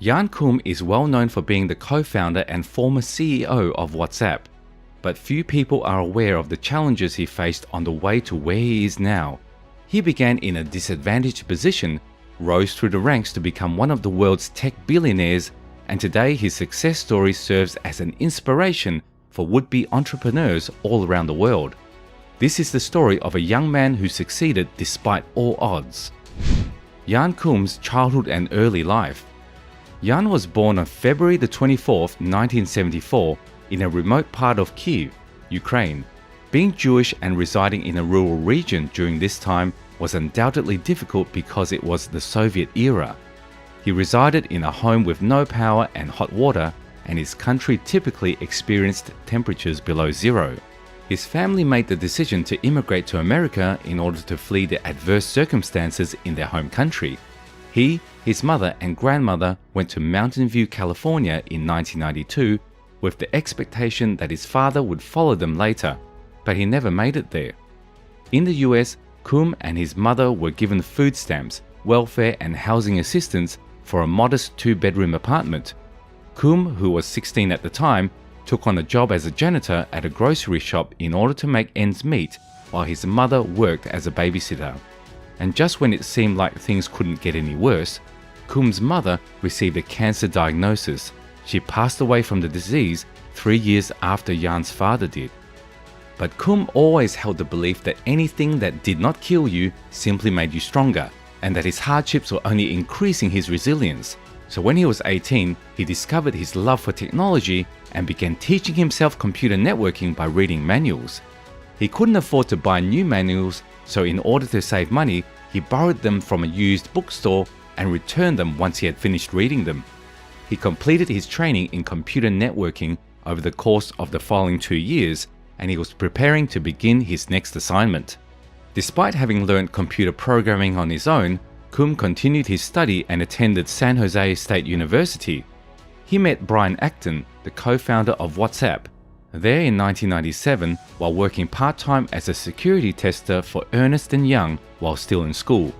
Jan Koum is well known for being the co-founder and former CEO of WhatsApp, but few people are aware of the challenges he faced on the way to where he is now. He began in a disadvantaged position, rose through the ranks to become one of the world's tech billionaires, and today his success story serves as an inspiration for would-be entrepreneurs all around the world. This is the story of a young man who succeeded despite all odds. Jan Koum's childhood and early life. Jan was born on February the 24th, 1974 in a remote part of Kyiv, Ukraine. Being Jewish and residing in a rural region during this time was undoubtedly difficult because it was the Soviet era. He resided in a home with no power and hot water, and his country typically experienced temperatures below zero. His family made the decision to immigrate to America in order to flee the adverse circumstances in their home country. He, his mother and grandmother went to Mountain View, California in 1992 with the expectation that his father would follow them later, but he never made it there. In the US, Koum and his mother were given food stamps, welfare and housing assistance for a modest two-bedroom apartment. Koum, who was 16 at the time, took on a job as a janitor at a grocery shop in order to make ends meet while his mother worked as a babysitter. And just when it seemed like things couldn't get any worse, Koum's mother received a cancer diagnosis. She passed away from the disease 3 years after Jan's father did. But Koum always held the belief that anything that did not kill you simply made you stronger, and that his hardships were only increasing his resilience. So when he was 18, he discovered his love for technology and began teaching himself computer networking by reading manuals. He couldn't afford to buy new manuals, so in order to save money, he borrowed them from a used bookstore and returned them once he had finished reading them. He completed his training in computer networking over the course of the following 2 years, and he was preparing to begin his next assignment. Despite having learned computer programming on his own, Koum continued his study and attended San Jose State University. He met Brian Acton, the co-founder of WhatsApp, there in 1997 while working part-time as a security tester for Ernst & Young while still in school.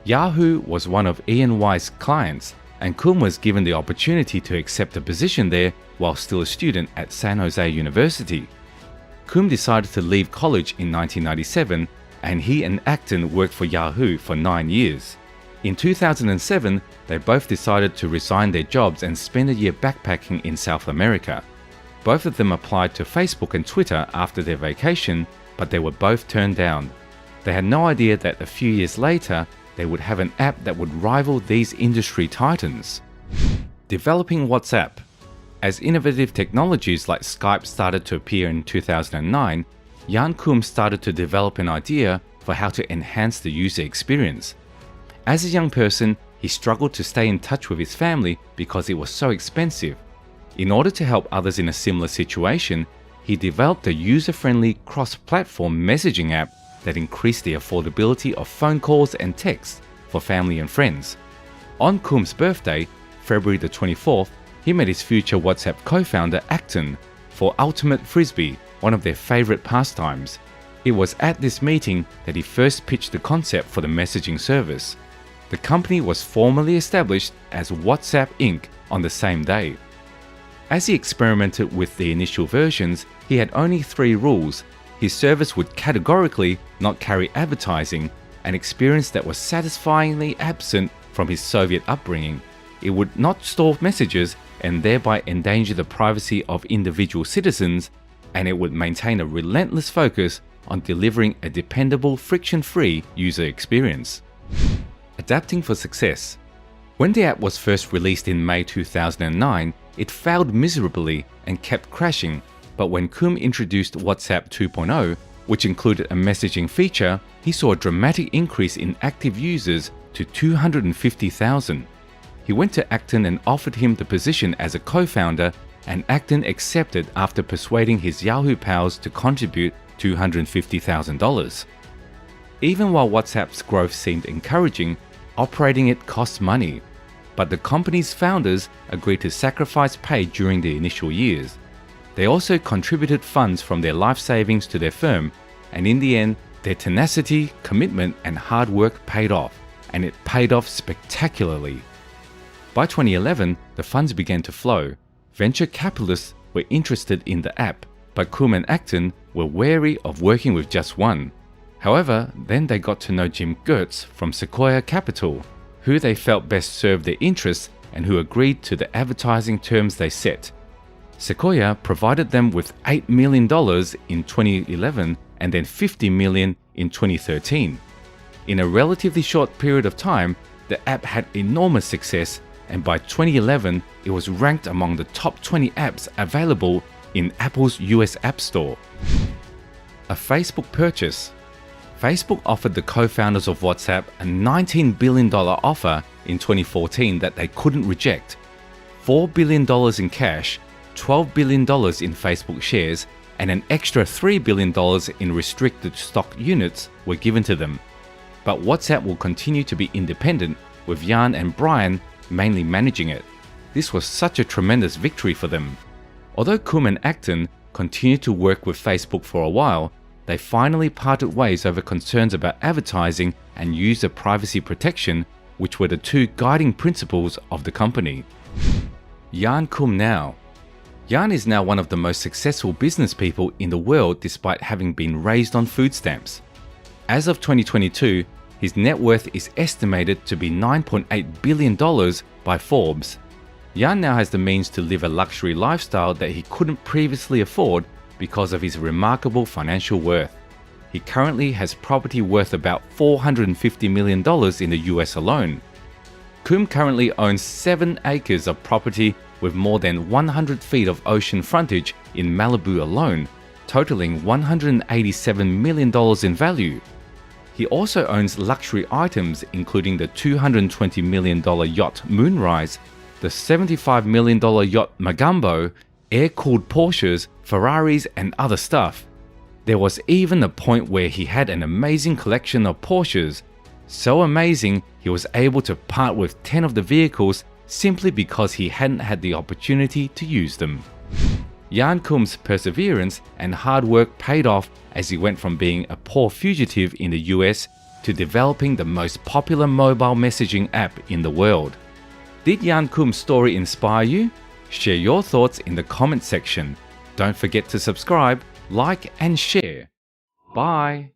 Yahoo was one of E&Y's clients, and Koum was given the opportunity to accept a position there while still a student at San Jose University. Koum decided to leave college in 1997, and he and Acton worked for Yahoo for 9 years. In 2007, they both decided to resign their jobs and spend a year backpacking in South America. Both of them applied to Facebook and Twitter after their vacation, but they were both turned down. They had no idea that a few years later, they would have an app that would rival these industry titans. Developing WhatsApp. As innovative technologies like Skype started to appear in 2009, Jan Koum started to develop an idea for how to enhance the user experience. As a young person, he struggled to stay in touch with his family because it was so expensive. In order to help others in a similar situation, he developed a user-friendly cross-platform messaging app that increased the affordability of phone calls and texts for family and friends. On Koum's birthday, February the 24th, he met his future WhatsApp co-founder Acton for Ultimate Frisbee, one of their favorite pastimes. It was at this meeting that he first pitched the concept for the messaging service. The company was formally established as WhatsApp Inc. on the same day. As he experimented with the initial versions, he had only 3 rules. His service would categorically not carry advertising, an experience that was satisfyingly absent from his Soviet upbringing. It would not store messages and thereby endanger the privacy of individual citizens, and it would maintain a relentless focus on delivering a dependable, friction-free user experience. Adapting for success. When the app was first released in May 2009, it failed miserably and kept crashing, but when Koum introduced WhatsApp 2.0, which included a messaging feature, he saw a dramatic increase in active users to 250,000. He went to Acton and offered him the position as a co-founder, and Acton accepted after persuading his Yahoo pals to contribute $250,000. Even while WhatsApp's growth seemed encouraging, operating it cost money. But the company's founders agreed to sacrifice pay during the initial years. They also contributed funds from their life savings to their firm, and in the end, their tenacity, commitment, and hard work paid off, and it paid off spectacularly. By 2011, the funds began to flow. Venture capitalists were interested in the app, but Kum and Acton were wary of working with just one. However, then they got to know Jim Gertz from Sequoia Capital, who they felt best served their interests and who agreed to the advertising terms they set. Sequoia provided them with $8 million in 2011 and then $50 million in 2013. In a relatively short period of time, the app had enormous success, and by 2011, it was ranked among the top 20 apps available in Apple's US App Store. A Facebook purchase. Facebook offered the co-founders of WhatsApp a $19 billion offer in 2014 that they couldn't reject. $4 billion in cash, $12 billion in Facebook shares, and an extra $3 billion in restricted stock units were given to them. But WhatsApp will continue to be independent, with Jan and Brian mainly managing it. This was such a tremendous victory for them. Although Kum and Acton continued to work with Facebook for a while, they finally parted ways over concerns about advertising and user privacy protection, which were the two guiding principles of the company. Jan Kum now. Jan is now one of the most successful business people in the world despite having been raised on food stamps. As of 2022, his net worth is estimated to be $9.8 billion by Forbes. Jan now has the means to live a luxury lifestyle that he couldn't previously afford because of his remarkable financial worth. He currently has property worth about $450 million in the US alone. Kum currently owns 7 acres of property with more than 100 feet of ocean frontage in Malibu alone, totaling $187 million in value. He also owns luxury items including the $220 million yacht Moonrise, the $75 million yacht Magambo, air-cooled Porsches, Ferraris, and other stuff. There was even a point where he had an amazing collection of Porsches. So amazing, he was able to part with 10 of the vehicles simply because he hadn't had the opportunity to use them. Jan Kum's perseverance and hard work paid off as he went from being a poor fugitive in the US to developing the most popular mobile messaging app in the world. Did Jan Kum's story inspire you? Share your thoughts in the comment section. Don't forget to subscribe, like, and share. Bye!